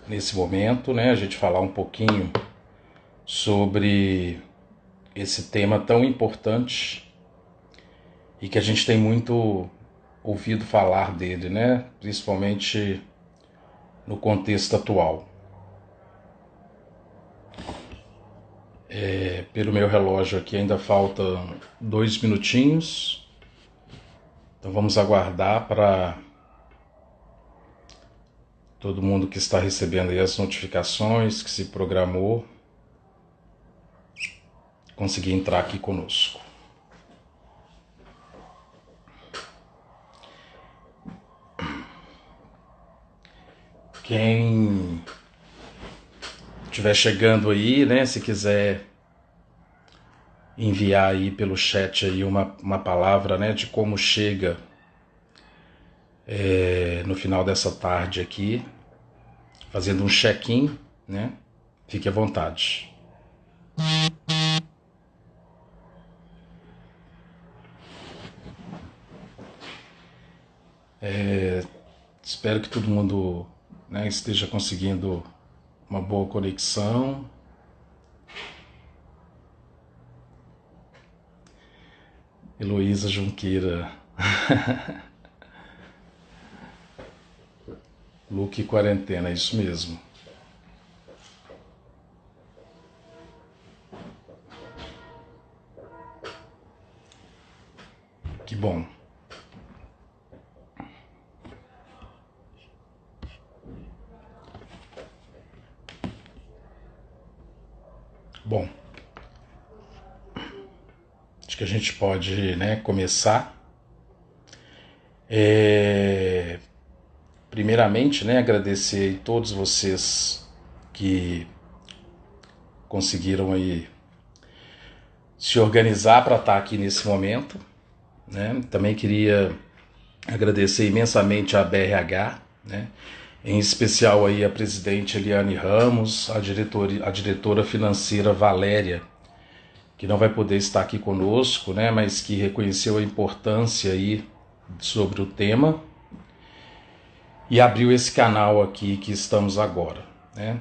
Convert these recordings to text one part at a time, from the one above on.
nesse momento, né, a gente falar um pouquinho sobre esse tema tão importante e que a gente tem muito ouvido falar dele, né, principalmente no contexto atual. Pelo meu relógio aqui ainda faltam 2 minutinhos, então vamos aguardar para todo mundo que está recebendo aí as notificações, que se programou, conseguir entrar aqui conosco. Quem estiver chegando aí, né, se quiser enviar aí pelo chat aí uma palavra, né, de como chega no final dessa tarde aqui, fazendo um check-in, né, fique à vontade. Espero que todo mundo, né, esteja conseguindo uma boa conexão. Heloísa Junqueira. Look quarentena, é isso mesmo. Que bom. Bom, acho que a gente pode, né, começar. Primeiramente, né, agradecer a todos vocês que conseguiram aí se organizar para estar aqui nesse momento, né? Também queria agradecer imensamente a BRH, né? Em especial aí a presidente Eliane Ramos, a diretora financeira Valéria, que não vai poder estar aqui conosco, né, mas que reconheceu a importância aí sobre o tema e abriu esse canal aqui que estamos agora, né.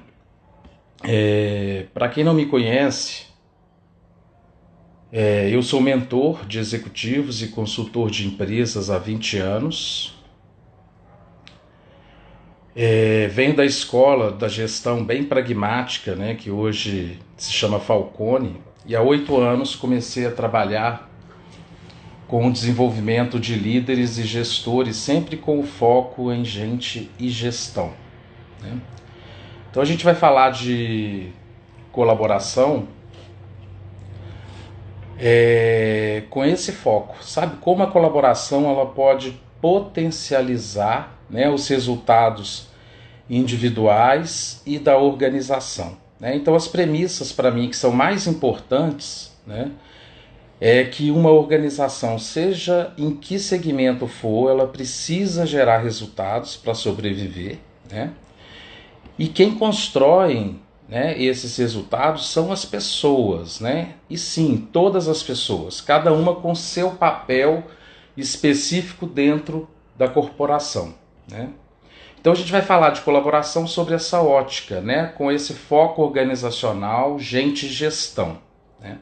Para quem não me conhece, eu sou mentor de executivos e consultor de empresas há 20 anos. Venho da escola da gestão bem pragmática, né, que hoje se chama Falcone, e há 8 anos comecei a trabalhar com o desenvolvimento de líderes e gestores, sempre com o foco em gente e gestão, né? Então a gente vai falar de colaboração com esse foco, sabe? Como a colaboração ela pode potencializar, né, os resultados individuais e da organização, né? Então as premissas para mim que são mais importantes, né, é que uma organização, seja em que segmento for, ela precisa gerar resultados para sobreviver, né? E quem constrói, né, esses resultados são as pessoas, né? E sim, todas as pessoas, cada uma com seu papel específico dentro da corporação, né? Então a gente vai falar de colaboração sobre essa ótica, né, com esse foco organizacional, gente e gestão, né?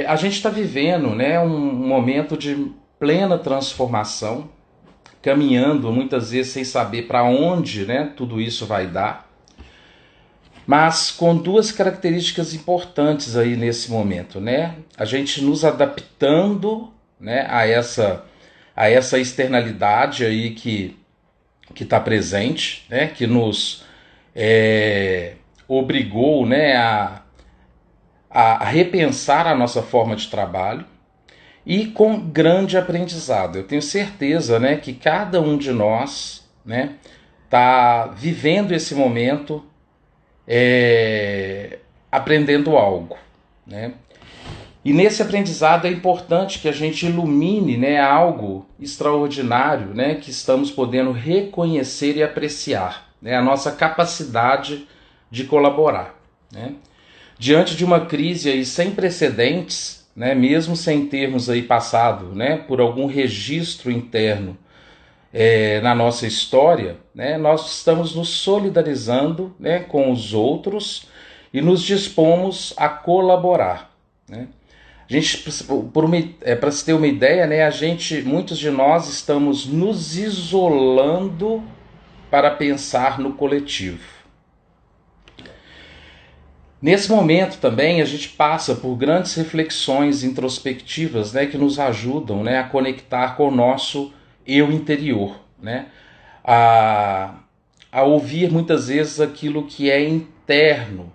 A gente está vivendo, né, um momento de plena transformação, caminhando muitas vezes sem saber para onde, né, tudo isso vai dar, mas com duas características importantes aí nesse momento, né? A gente nos adaptando, né, a essa externalidade aí que está presente, né, que nos obrigou, né, a repensar a nossa forma de trabalho e com grande aprendizado. Eu tenho certeza, né, que cada um de nós, né, está vivendo esse momento aprendendo algo, né? E nesse aprendizado é importante que a gente ilumine, né, algo extraordinário, né, que estamos podendo reconhecer e apreciar, né, a nossa capacidade de colaborar, né? Diante de uma crise aí sem precedentes, né, mesmo sem termos aí passado, né, por algum registro interno na nossa história, né, nós estamos nos solidarizando, né, com os outros e nos dispomos a colaborar, né? A gente, para se ter uma ideia, né, muitos de nós estamos nos isolando para pensar no coletivo. Nesse momento também a gente passa por grandes reflexões introspectivas, né, que nos ajudam, né, a conectar com o nosso eu interior, né, a, a ouvir muitas vezes aquilo que é interno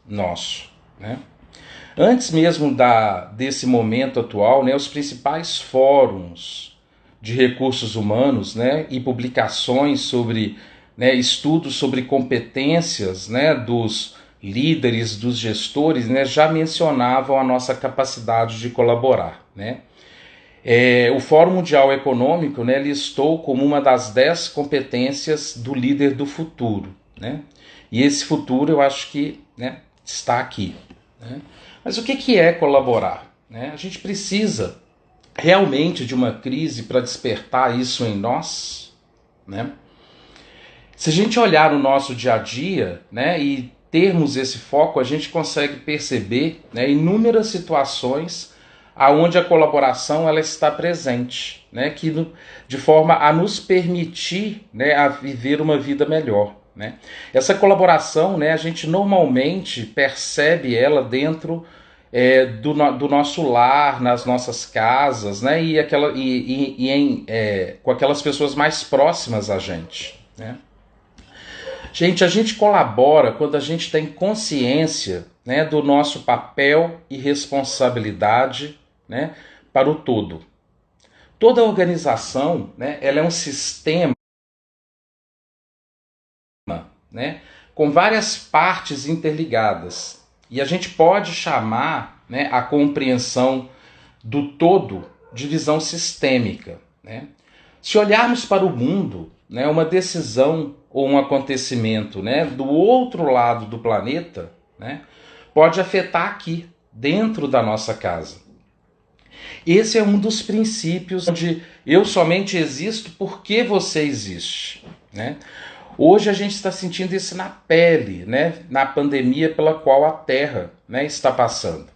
nosso, né. Antes mesmo desse momento atual, né, os principais fóruns de recursos humanos, né, e publicações sobre, né, estudos sobre competências, né, dos líderes, dos gestores, né, já mencionavam a nossa capacidade de colaborar, né. O Fórum Mundial Econômico, né, listou como uma das 10 competências do líder do futuro, né. E esse futuro eu acho que, né, está aqui, né. Mas o que é colaborar, né? A gente precisa realmente de uma crise para despertar isso em nós, né? Se a gente olhar o nosso dia a dia, né, e termos esse foco, a gente consegue perceber, né, inúmeras situações aonde a colaboração ela está presente, né, de forma a nos permitir, né, a viver uma vida melhor, né? Essa colaboração, né, a gente normalmente percebe ela dentro do nosso lar, nas nossas casas, né, com aquelas pessoas mais próximas a gente, né? Gente, a gente colabora quando a gente tem consciência, né, do nosso papel e responsabilidade, né, para o todo. Toda organização, né, ela é um sistema, né, com várias partes interligadas. E a gente pode chamar, né, a compreensão do todo de visão sistêmica, né? Se olharmos para o mundo, né, uma decisão ou um acontecimento, né, do outro lado do planeta, né, pode afetar aqui, dentro da nossa casa. Esse é um dos princípios onde eu somente existo porque você existe, né? Hoje a gente está sentindo isso na pele, né, na pandemia pela qual a Terra, né, está passando.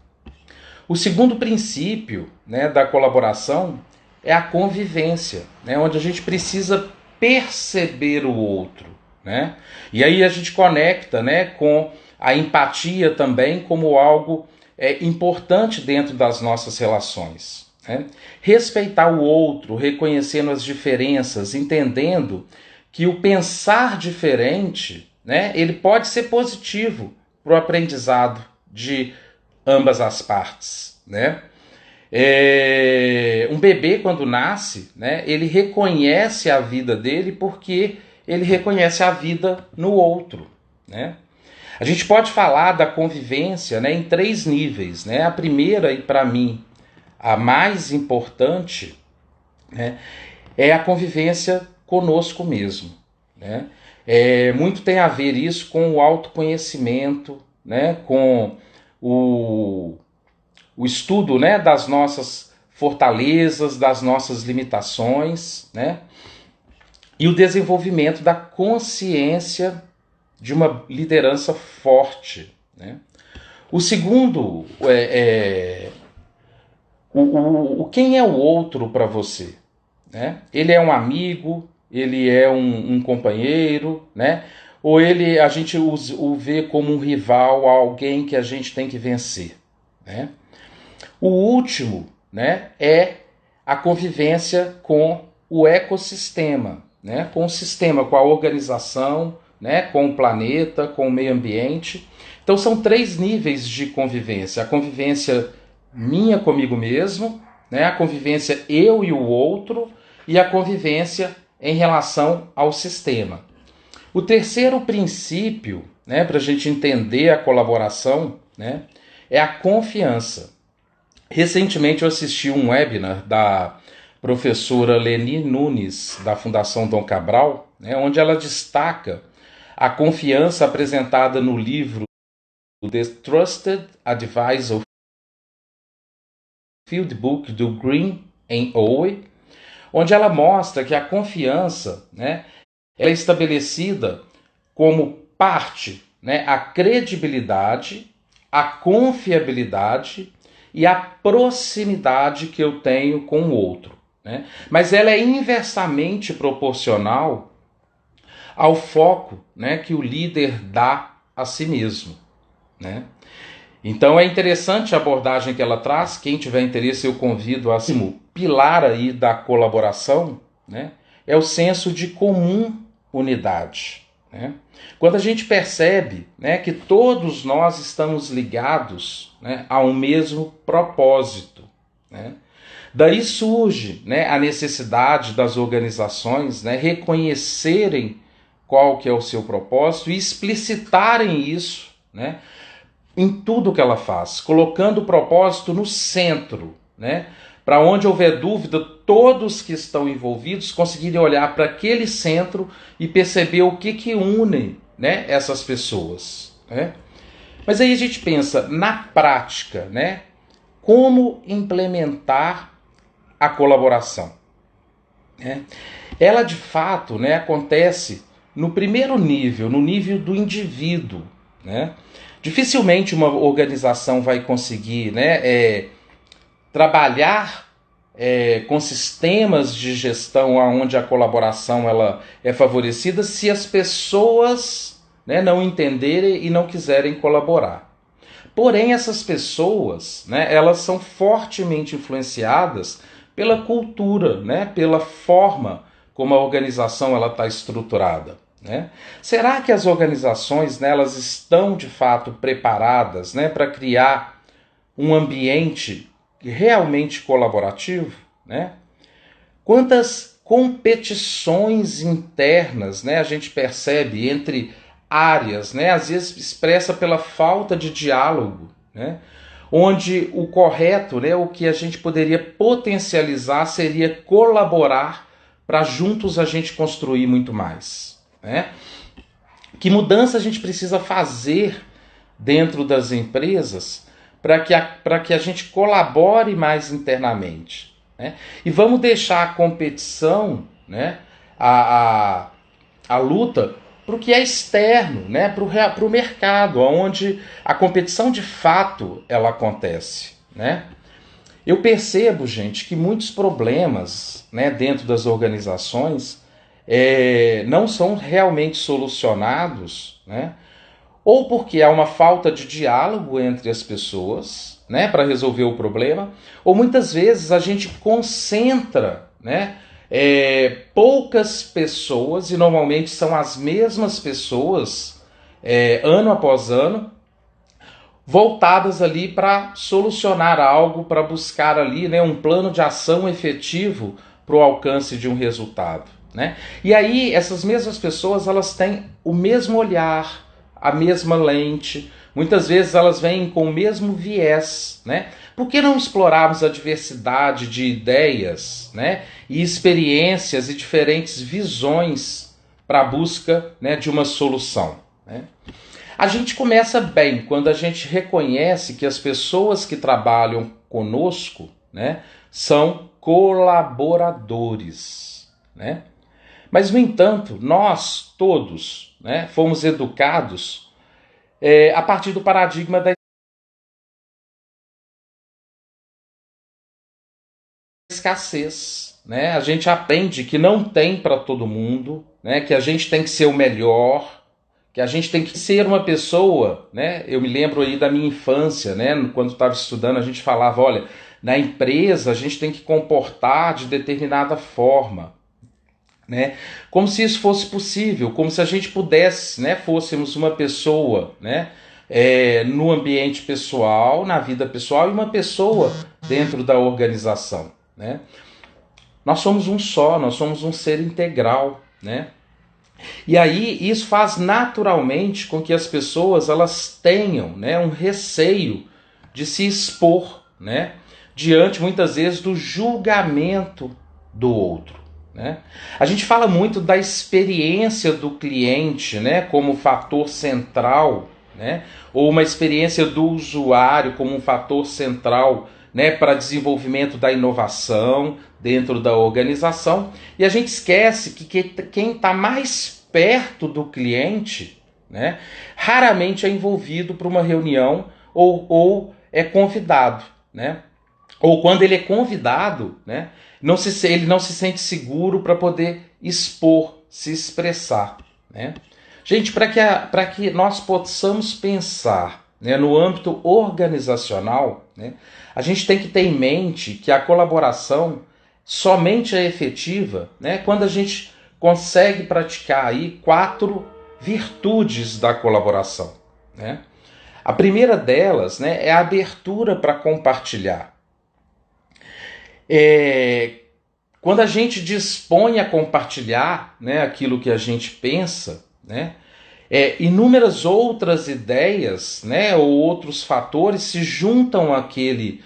O segundo princípio, né, da colaboração é a convivência, né, onde a gente precisa perceber o outro, né? E aí a gente conecta, né, com a empatia também como algo importante dentro das nossas relações, né? Respeitar o outro, reconhecendo as diferenças, entendendo que o pensar diferente, né, ele pode ser positivo para o aprendizado de ambas as partes, né? Um bebê quando nasce, né, ele reconhece a vida dele porque ele reconhece a vida no outro, né? A gente pode falar da convivência, né, em 3 níveis, né? A primeira, e para mim a mais importante, né, é a convivência conosco mesmo, né? Muito tem a ver isso com o autoconhecimento, né, com o estudo, né, das nossas fortalezas, das nossas limitações, né, e o desenvolvimento da consciência de uma liderança forte, né. O segundo quem é o outro para você, né? Ele é um amigo, ele é um companheiro, né? Ou a gente o vê como um rival, alguém que a gente tem que vencer, né? O último, né, é a convivência com o ecossistema, né, com o sistema, com a organização, né, com o planeta, com o meio ambiente. Então são 3 níveis de convivência: a convivência minha comigo mesmo, né, a convivência eu e o outro, e a convivência em relação ao sistema. O terceiro princípio, né, para a gente entender a colaboração, né, é a confiança. Recentemente eu assisti um webinar da professora Leni Nunes, da Fundação Dom Cabral, né, onde ela destaca a confiança apresentada no livro The Trusted Advisor Field Book do Green and Owe, onde ela mostra que a confiança, né, ela é estabelecida como parte, né, a credibilidade, a confiabilidade e a proximidade que eu tenho com o outro, né? Mas ela é inversamente proporcional ao foco, né, que o líder dá a si mesmo, né? Então é interessante a abordagem que ela traz. Quem tiver interesse, eu convido a o pilar aí da colaboração, né, é o senso de comum unidade, né? Quando a gente percebe, né, que todos nós estamos ligados, né, a um mesmo propósito, né? Daí surge, né, a necessidade das organizações, né, reconhecerem qual que é o seu propósito e explicitarem isso, né, em tudo que ela faz, colocando o propósito no centro, né? Para onde houver dúvida, todos que estão envolvidos conseguirem olhar para aquele centro e perceber o que une, né, essas pessoas, né? Mas aí a gente pensa, na prática, né, como implementar a colaboração, né? Ela de fato, né, acontece no primeiro nível, no nível do indivíduo, né? Dificilmente uma organização vai conseguir, né, trabalhar com sistemas de gestão onde a colaboração ela é favorecida se as pessoas, né, não entenderem e não quiserem colaborar. Porém, essas pessoas, né, elas são fortemente influenciadas pela cultura, né, pela forma como a organização está estruturada, né? Será que as organizações, né, elas estão de fato preparadas, né, para criar um ambiente realmente colaborativo, né? Quantas competições internas, né, a gente percebe entre áreas, né, às vezes expressa pela falta de diálogo, né? Onde o correto, né, o que a gente poderia potencializar seria colaborar para juntos a gente construir muito mais, né? Que mudança a gente precisa fazer dentro das empresas para que a gente colabore mais internamente, né? E vamos deixar a competição, né, a luta para o que é externo, né, para o mercado, onde a competição de fato ela acontece, né? Eu percebo, gente, que muitos problemas, né, dentro das organizações não são realmente solucionados, né? Ou porque há uma falta de diálogo entre as pessoas, né, para resolver o problema, ou muitas vezes a gente concentra, né, poucas pessoas, e normalmente são as mesmas pessoas, ano após ano, voltadas ali para solucionar algo, para buscar ali, né, um plano de ação efetivo para o alcance de um resultado, né? E aí essas mesmas pessoas elas têm o mesmo olhar, a mesma lente, muitas vezes elas vêm com o mesmo viés, né? Por que não explorarmos a diversidade de ideias, né, e experiências e diferentes visões para a busca, né, de uma solução, né? A gente começa bem quando a gente reconhece que as pessoas que trabalham conosco, né, são colaboradores, né? Mas, no entanto, nós todos, né, fomos educados a partir do paradigma da escassez, né? A gente aprende que não tem para todo mundo, né, que a gente tem que ser o melhor, que a gente tem que ser uma pessoa, né? Eu me lembro aí da minha infância, né? Quando estava estudando, a gente falava, olha, na empresa a gente tem que comportar de determinada forma, né? Como se isso fosse possível, como se a gente pudesse, né, fôssemos uma pessoa, né, no ambiente pessoal, na vida pessoal, e uma pessoa dentro da organização, né? Nós somos um só, nós somos um ser integral, né? E aí isso faz naturalmente com que as pessoas elas tenham, né, um receio de se expor, né, diante muitas vezes do julgamento do outro, né? A gente fala muito da experiência do cliente, né, como fator central, né, ou uma experiência do usuário como um fator central né, para desenvolvimento da inovação dentro da organização, e a gente esquece que quem está mais perto do cliente, né, raramente é envolvido para uma reunião ou é convidado, né? Ou quando ele é convidado, né, ele não se sente seguro para poder expor, se expressar, né? Gente, para que nós possamos pensar, né, no âmbito organizacional, né, a gente tem que ter em mente que a colaboração somente é efetiva, né, quando a gente consegue praticar aí 4 virtudes da colaboração, né? A primeira delas, né, é a abertura para compartilhar. Quando a gente dispõe a compartilhar, né, aquilo que a gente pensa, né, inúmeras outras ideias, né, ou outros fatores se juntam àquela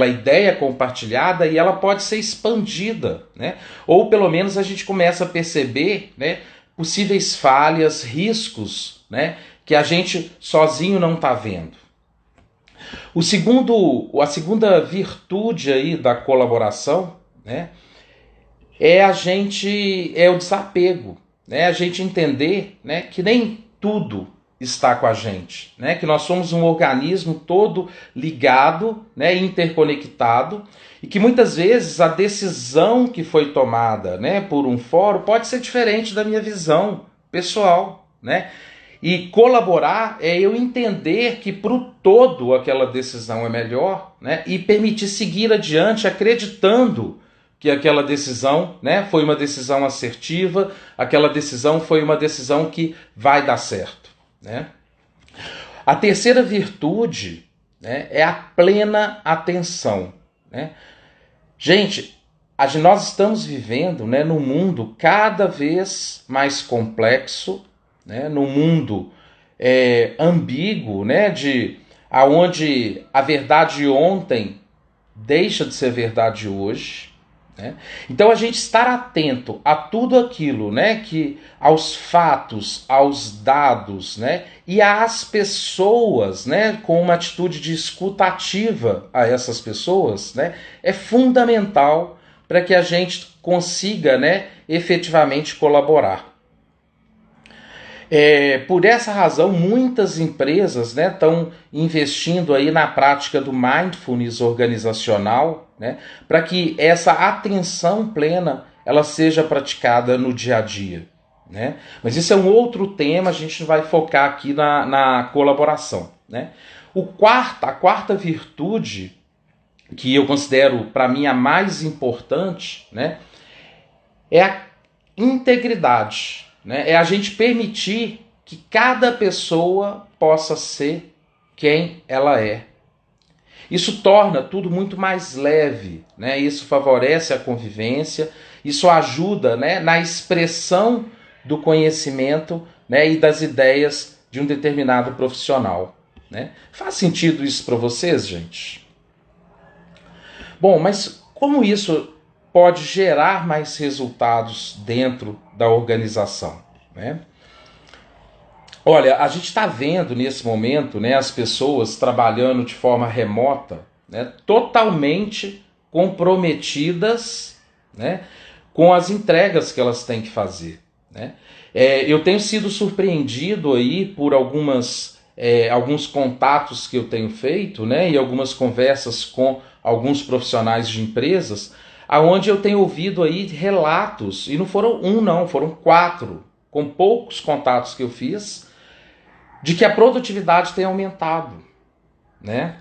ideia compartilhada e ela pode ser expandida, né? Ou pelo menos a gente começa a perceber, né, possíveis falhas, riscos, né, que a gente sozinho não está vendo. A segunda virtude aí da colaboração, né, é o desapego, né, a gente entender, né, que nem tudo está com a gente, né, que nós somos um organismo todo ligado, né, interconectado, e que muitas vezes a decisão que foi tomada, né, por um fórum pode ser diferente da minha visão pessoal, né? E colaborar é eu entender que para o todo aquela decisão é melhor, né, e permitir seguir adiante acreditando que aquela decisão, né, foi uma decisão assertiva, aquela decisão foi uma decisão que vai dar certo, né? A terceira virtude, né, é a plena atenção, né? Gente, nós estamos vivendo, né, num mundo cada vez mais complexo, né, no mundo ambíguo, né, aonde a verdade ontem deixa de ser verdade hoje, né? Então a gente estar atento a tudo aquilo, né, aos fatos, aos dados, né, e às pessoas, né, com uma atitude de escuta ativa a essas pessoas, né, é fundamental para que a gente consiga, né, efetivamente colaborar. Por essa razão, muitas empresas, né, estão investindo aí na prática do mindfulness organizacional, né, para que essa atenção plena ela seja praticada no dia a dia, né? Mas isso é um outro tema, a gente vai focar aqui na colaboração, né? A quarta virtude, que eu considero para mim a mais importante, né, é a integridade. Né? É a gente permitir que cada pessoa possa ser quem ela é. Isso torna tudo muito mais leve, né? Isso favorece a convivência, isso ajuda, né, na expressão do conhecimento, né, e das ideias de um determinado profissional, né? Faz sentido isso para vocês, gente? Bom, mas como isso pode gerar mais resultados dentro da organização, né? Olha, a gente está vendo nesse momento, né, as pessoas trabalhando de forma remota, né, totalmente comprometidas, né, com as entregas que elas têm que fazer, né? Eu tenho sido surpreendido aí por alguns contatos que eu tenho feito, né, e algumas conversas com alguns profissionais de empresas, aonde eu tenho ouvido aí relatos, e não foram um não, foram 4, com poucos contatos que eu fiz, de que a produtividade tem aumentado, né?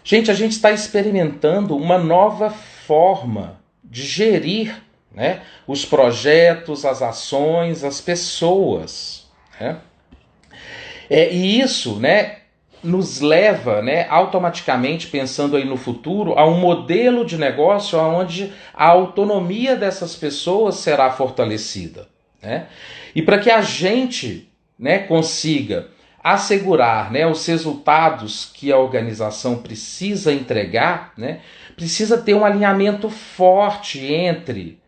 Gente, a gente está experimentando uma nova forma de gerir, né, os projetos, as ações, as pessoas, né? E isso, né, nos leva, né, automaticamente, pensando aí no futuro, a um modelo de negócio onde a autonomia dessas pessoas será fortalecida, né? E para que a gente, né, consiga assegurar, né, os resultados que a organização precisa entregar, né, precisa ter um alinhamento forte entre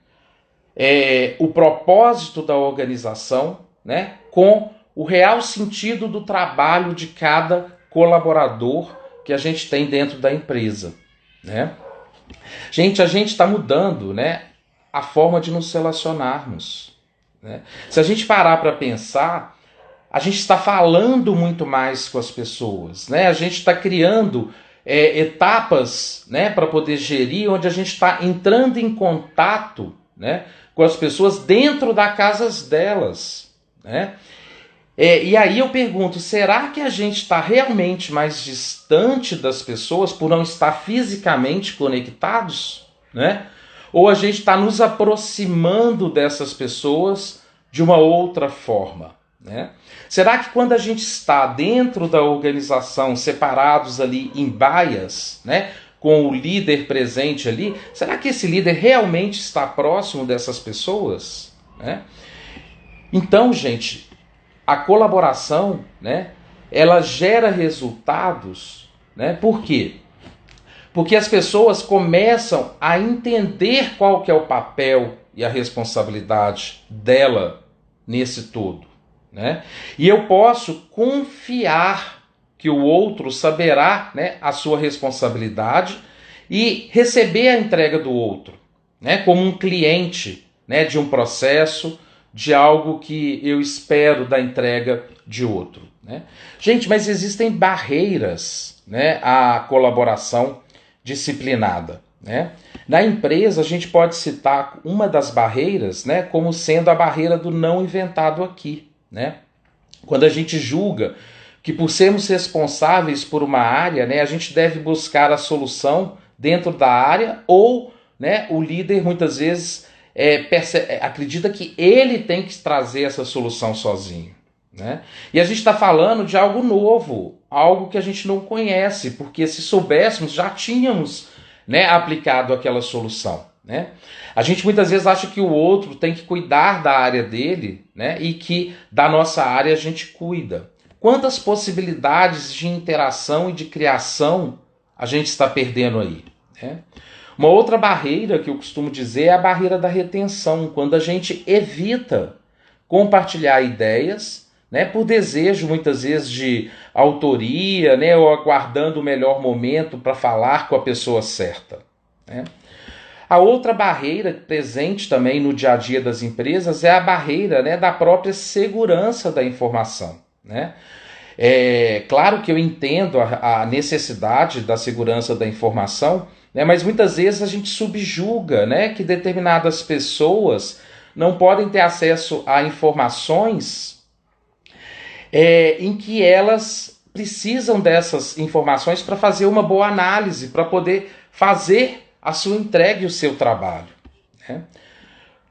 o propósito da organização, né, com o real sentido do trabalho de cada colaborador que a gente tem dentro da empresa, né? Gente, a gente está mudando, né, a forma de nos relacionarmos, né? Se a gente parar para pensar, a gente está falando muito mais com as pessoas, né? A gente está criando etapas, né, para poder gerir, onde a gente está entrando em contato, né, com as pessoas dentro das casas delas, né? E aí eu pergunto, será que a gente está realmente mais distante das pessoas por não estar fisicamente conectados, né? Ou a gente está nos aproximando dessas pessoas de uma outra forma, né? Será que quando a gente está dentro da organização, separados ali em baias, né, com o líder presente ali, será que esse líder realmente está próximo dessas pessoas, né? Então, gente, a colaboração, né, ela gera resultados, né? Por quê? Porque as pessoas começam a entender qual que é o papel e a responsabilidade dela nesse todo, né? E eu posso confiar que o outro saberá, né, a sua responsabilidade e receber a entrega do outro, né, como um cliente, né, de um processo, de algo que eu espero da entrega de outro, né? Gente, mas existem barreiras, né, à colaboração disciplinada, né? Na empresa, a gente pode citar uma das barreiras, né, como sendo a barreira do não inventado aqui, né? Quando a gente julga que por sermos responsáveis por uma área, né, a gente deve buscar a solução dentro da área, ou, né, o líder muitas vezes acredita que ele tem que trazer essa solução sozinho, né? E a gente está falando de algo novo, algo que a gente não conhece, porque se soubéssemos já tínhamos, né, aplicado aquela solução, né? A gente muitas vezes acha que o outro tem que cuidar da área dele, né, e que da nossa área a gente cuida. Quantas possibilidades de interação e de criação a gente está perdendo aí, né? Uma outra barreira que eu costumo dizer é a barreira da retenção, quando a gente evita compartilhar ideias, né, por desejo muitas vezes de autoria, né, ou aguardando o melhor momento para falar com a pessoa certa, né? A outra barreira presente também no dia a dia das empresas é a barreira, né, da própria segurança da informação, né? É claro que eu entendo a necessidade da segurança da informação, né, mas muitas vezes a gente subjuga, né, que determinadas pessoas não podem ter acesso a informações em que elas precisam dessas informações para fazer uma boa análise, para poder fazer a sua entrega e o seu trabalho, né?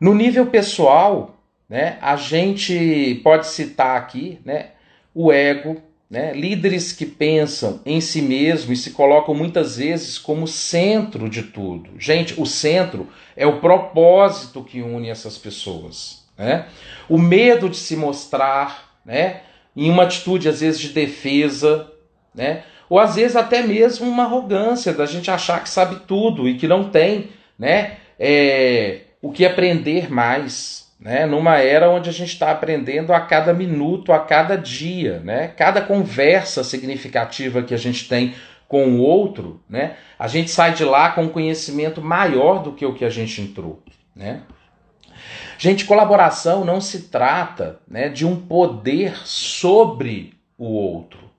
No nível pessoal, né, a gente pode citar aqui, né, o ego, né, líderes que pensam em si mesmo e se colocam muitas vezes como centro de tudo. Gente, o centro é o propósito que une essas pessoas, né? O medo de se mostrar, né, em uma atitude às vezes de defesa, né, ou às vezes até mesmo uma arrogância da gente achar que sabe tudo e que não tem, né, o que aprender mais, né, numa era onde a gente está aprendendo a cada minuto, a cada dia, né, cada conversa significativa que a gente tem com o outro, né, a gente sai de lá com um conhecimento maior do que o que a gente entrou, né? Gente, colaboração não se trata, né, de um poder sobre o outro.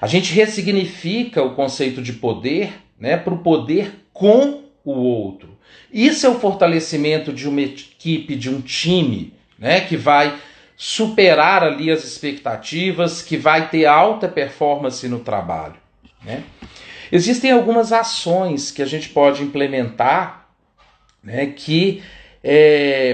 A gente ressignifica o conceito de poder, né, para o poder com o outro. Isso é o fortalecimento de uma equipe, de um time, né, que vai superar ali as expectativas, que vai ter alta performance no trabalho, né? Existem algumas ações que a gente pode implementar, né, que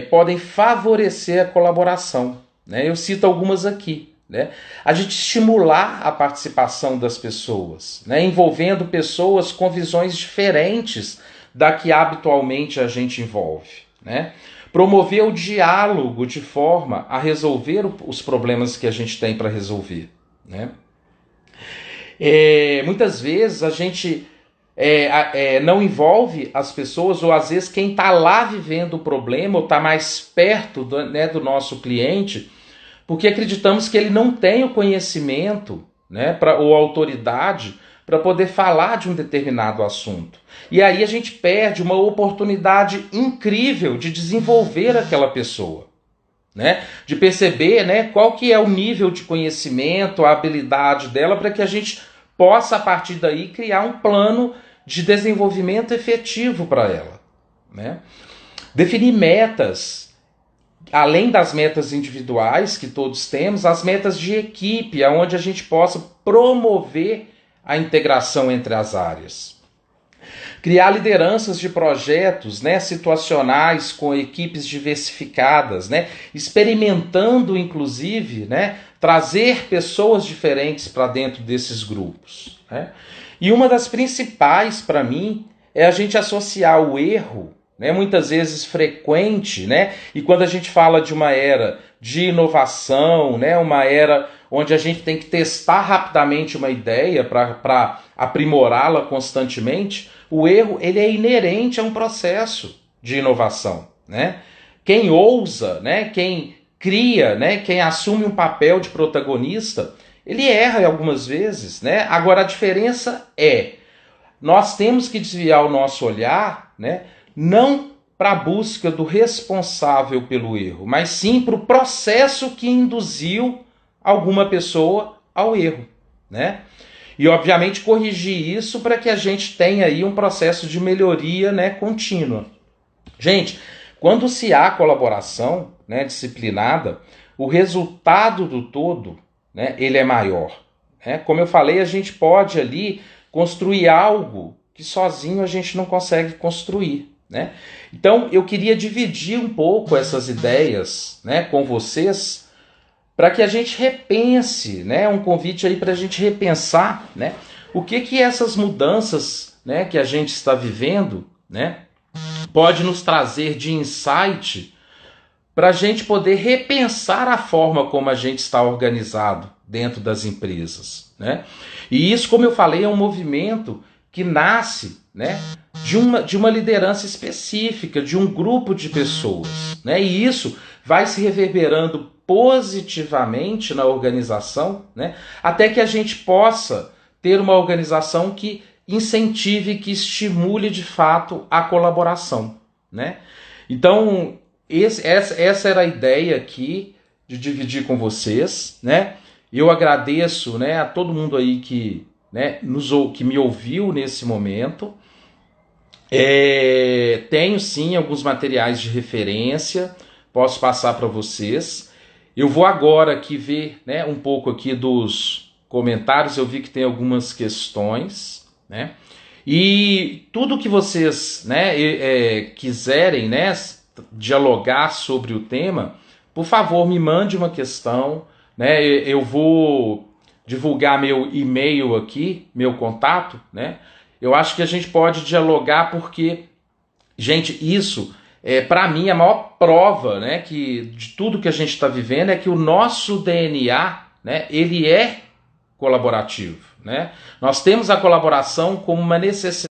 podem favorecer a colaboração, né? Eu cito algumas aqui, né? A gente estimular a participação das pessoas, né, envolvendo pessoas com visões diferentes da que habitualmente a gente envolve, né? Promover o diálogo de forma a resolver os problemas que a gente tem para resolver, né? Muitas vezes a gente não envolve as pessoas, ou às vezes quem está lá vivendo o problema ou está mais perto do nosso cliente, porque acreditamos que ele não tem o conhecimento, né, ou autoridade para poder falar de um determinado assunto. E aí a gente perde uma oportunidade incrível de desenvolver aquela pessoa, né? De perceber, né, qual que é o nível de conhecimento, a habilidade dela, para que a gente possa, a partir daí, criar um plano de desenvolvimento efetivo para ela, né? Definir metas, além das metas individuais que todos temos, as metas de equipe, onde a gente possa promover a integração entre as áreas. Criar lideranças de projetos, né, situacionais com equipes diversificadas, né, experimentando inclusive, né, trazer pessoas diferentes para dentro desses grupos, né? E uma das principais para mim é a gente associar o erro, né, muitas vezes frequente, né, e quando a gente fala de uma era de inovação, né, uma era onde a gente tem que testar rapidamente uma ideia para aprimorá-la constantemente, o erro ele é inerente a um processo de inovação, né? Quem ousa, né, quem cria, né, quem assume um papel de protagonista, ele erra algumas vezes, né? Agora a diferença é, nós temos que desviar o nosso olhar, né, não para a busca do responsável pelo erro, mas sim para o processo que induziu alguma pessoa ao erro, né? E obviamente corrigir isso para que a gente tenha aí um processo de melhoria, né, contínua. Gente, quando se há colaboração, né, disciplinada, o resultado do todo, né, ele é maior, né? Como eu falei, a gente pode ali construir algo que sozinho a gente não consegue construir, né? Então eu queria dividir um pouco essas ideias, né, com vocês, para que a gente repense, né, um convite aí para a gente repensar, né, o que essas mudanças, né, que a gente está vivendo, né, pode nos trazer de insight para a gente poder repensar a forma como a gente está organizado dentro das empresas, né? E isso, como eu falei, é um movimento que nasce, né, de uma liderança específica, de um grupo de pessoas, né? E isso vai se reverberando positivamente na organização, né, até que a gente possa ter uma organização que incentive, que estimule de fato a colaboração, né? Então, essa era a ideia aqui de dividir com vocês, né? Eu agradeço, né, a todo mundo aí que, né, que me ouviu nesse momento. Tenho sim alguns materiais de referência, posso passar para vocês. Eu vou agora aqui ver, né, um pouco aqui dos comentários, eu vi que tem algumas questões, né? E tudo que vocês, né, quiserem, né, dialogar sobre o tema, por favor, me mande uma questão, né? Eu vou divulgar meu e-mail aqui, meu contato, né? Eu acho que a gente pode dialogar porque, gente, isso para mim a maior prova, né, que de tudo que a gente está vivendo é que o nosso DNA, né, ele é colaborativo, né? Nós temos a colaboração como uma necessidade,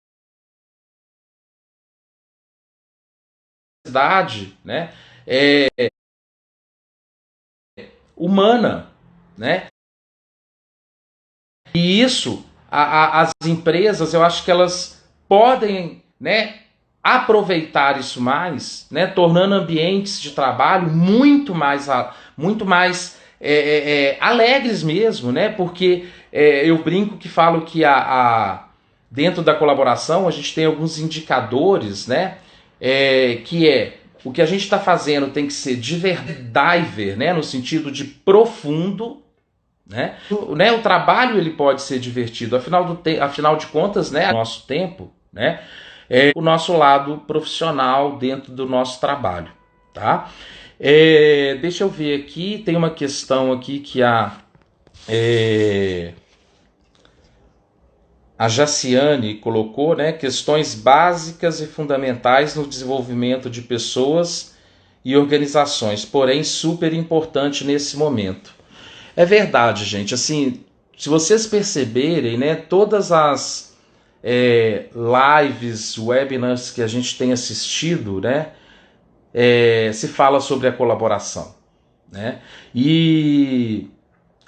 né, humana, né? E isso, as empresas, eu acho que elas podem, né, aproveitar isso mais, né, tornando ambientes de trabalho muito mais alegres mesmo, né? Porque eu brinco que falo que dentro da colaboração a gente tem alguns indicadores, né? Que o que a gente está fazendo tem que ser diver, né? No sentido de profundo, né? O trabalho ele pode ser divertido, afinal de contas, né? Nosso tempo, né? O nosso lado profissional dentro do nosso trabalho, tá? Deixa eu ver aqui, tem uma questão aqui que a Jaciane colocou, né? Questões básicas e fundamentais no desenvolvimento de pessoas e organizações, porém super importante nesse momento. É verdade, gente. Assim, se vocês perceberem, né, todas as lives, webinars que a gente tem assistido, né, se fala sobre a colaboração, né? E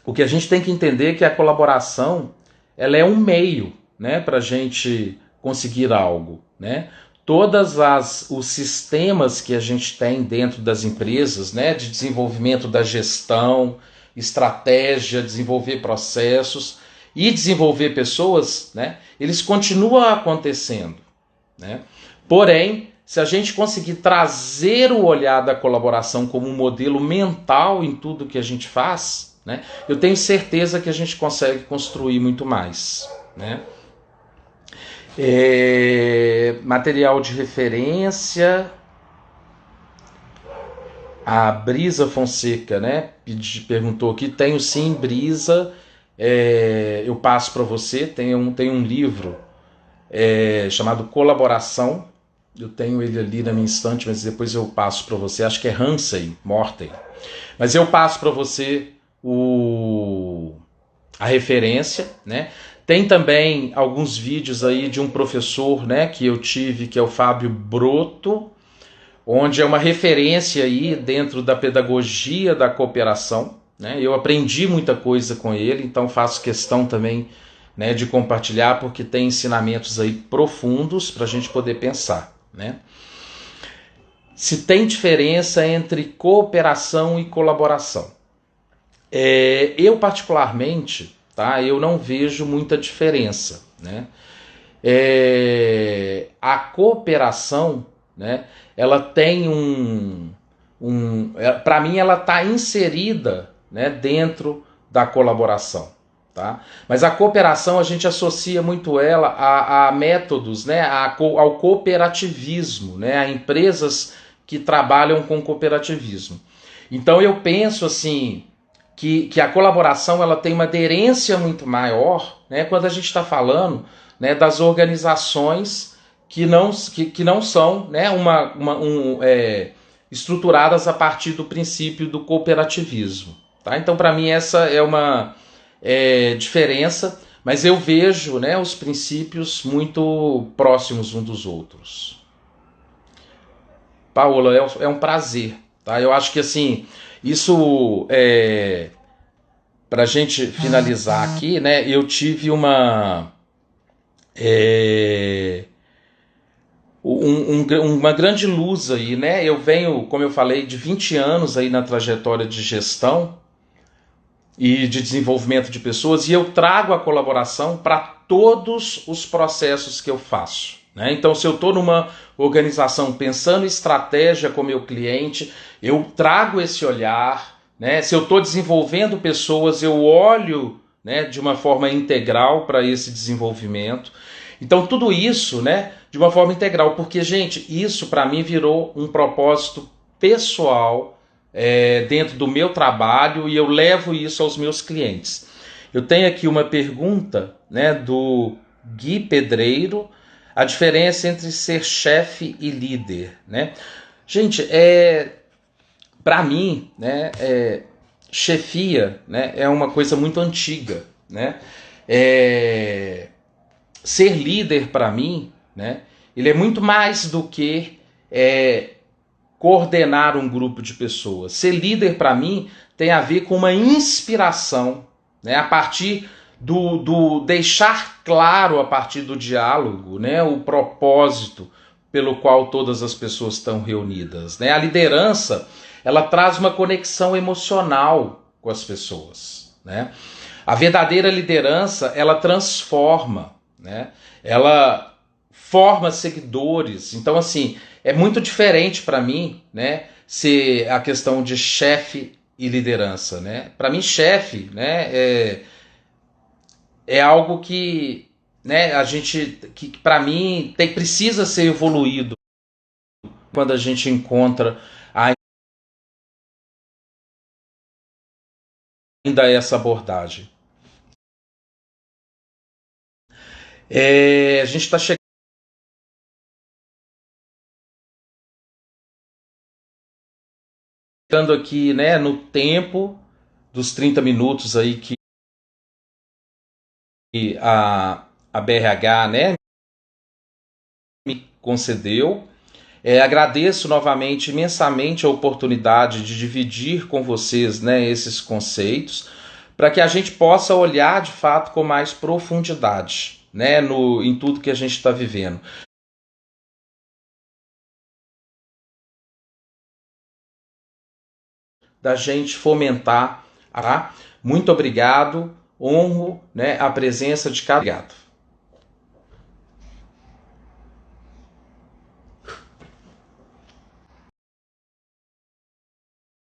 o que a gente tem que entender é que a colaboração ela é um meio, né, para a gente conseguir algo, né? Todas os sistemas que a gente tem dentro das empresas, né, de desenvolvimento da gestão, estratégia, desenvolver processos e desenvolver pessoas, né, eles continuam acontecendo, né? Porém, se a gente conseguir trazer o olhar da colaboração como um modelo mental em tudo que a gente faz, né, eu tenho certeza que a gente consegue construir muito mais, né? Material de referência, a Brisa Fonseca, né, perguntou aqui, tenho sim, Brisa, eu passo para você, tem um livro chamado Colaboração, eu tenho ele ali na minha estante, mas depois eu passo para você, acho que é Hansen, Morten, mas eu passo para você a referência, né? Tem também alguns vídeos aí de um professor, né, que eu tive, que é o Fábio Broto, onde é uma referência aí dentro da pedagogia da cooperação, né? Eu aprendi muita coisa com ele, então faço questão também, né, de compartilhar, porque tem ensinamentos aí profundos para a gente poder pensar, né? Se tem diferença entre cooperação e colaboração. Eu particularmente, tá, eu não vejo muita diferença, né? A cooperação, né, ela tem para mim ela está inserida, né, dentro da colaboração, tá? Mas a cooperação a gente associa muito ela a métodos, né, ao cooperativismo, né, a empresas que trabalham com cooperativismo. Então eu penso assim que a colaboração ela tem uma aderência muito maior, né, quando a gente está falando, né, das organizações que não são, né, estruturadas a partir do princípio do cooperativismo. Tá? Então, para mim, essa é uma diferença, mas eu vejo, né, os princípios muito próximos uns dos outros. Paola, é um prazer. Tá? Eu acho que assim, isso para a gente finalizar aqui, né, eu tive uma uma grande luz aí, né? Eu venho, como eu falei, de 20 anos aí na trajetória de gestão e de desenvolvimento de pessoas, e eu trago a colaboração para todos os processos que eu faço, né? Então, se eu estou numa organização pensando em estratégia com o meu cliente, eu trago esse olhar, né? Se eu estou desenvolvendo pessoas, eu olho, né, de uma forma integral para esse desenvolvimento. Então, tudo isso, né, de uma forma integral, porque, gente, isso para mim virou um propósito pessoal dentro do meu trabalho e eu levo isso aos meus clientes. Eu tenho aqui uma pergunta, né, do Gui Pedreiro, a diferença entre ser chefe e líder, né? Gente, para mim, né, chefia, né, é uma coisa muito antiga, né? Ser líder para mim, né, ele é muito mais do que coordenar um grupo de pessoas. Ser líder para mim tem a ver com uma inspiração, né, a partir do deixar claro a partir do diálogo, né, o propósito pelo qual todas as pessoas estão reunidas, né? A liderança, ela traz uma conexão emocional com as pessoas, né? A verdadeira liderança, ela transforma, né? Ela forma seguidores. Então, assim, é muito diferente para mim, né, ser a questão de chefe e liderança, né? Para mim, chefe, né, é algo que, né, a gente, que para mim precisa ser evoluído quando a gente encontra ainda essa abordagem. A gente está chegando aqui, né, no tempo dos 30 minutos aí que a BRH, né, me concedeu. Agradeço novamente imensamente a oportunidade de dividir com vocês, né, esses conceitos. para que a gente possa olhar de fato com mais profundidade, né, em tudo que a gente está vivendo. Da gente fomentar, tá? Muito obrigado, honro, né, a presença de cada. Obrigado.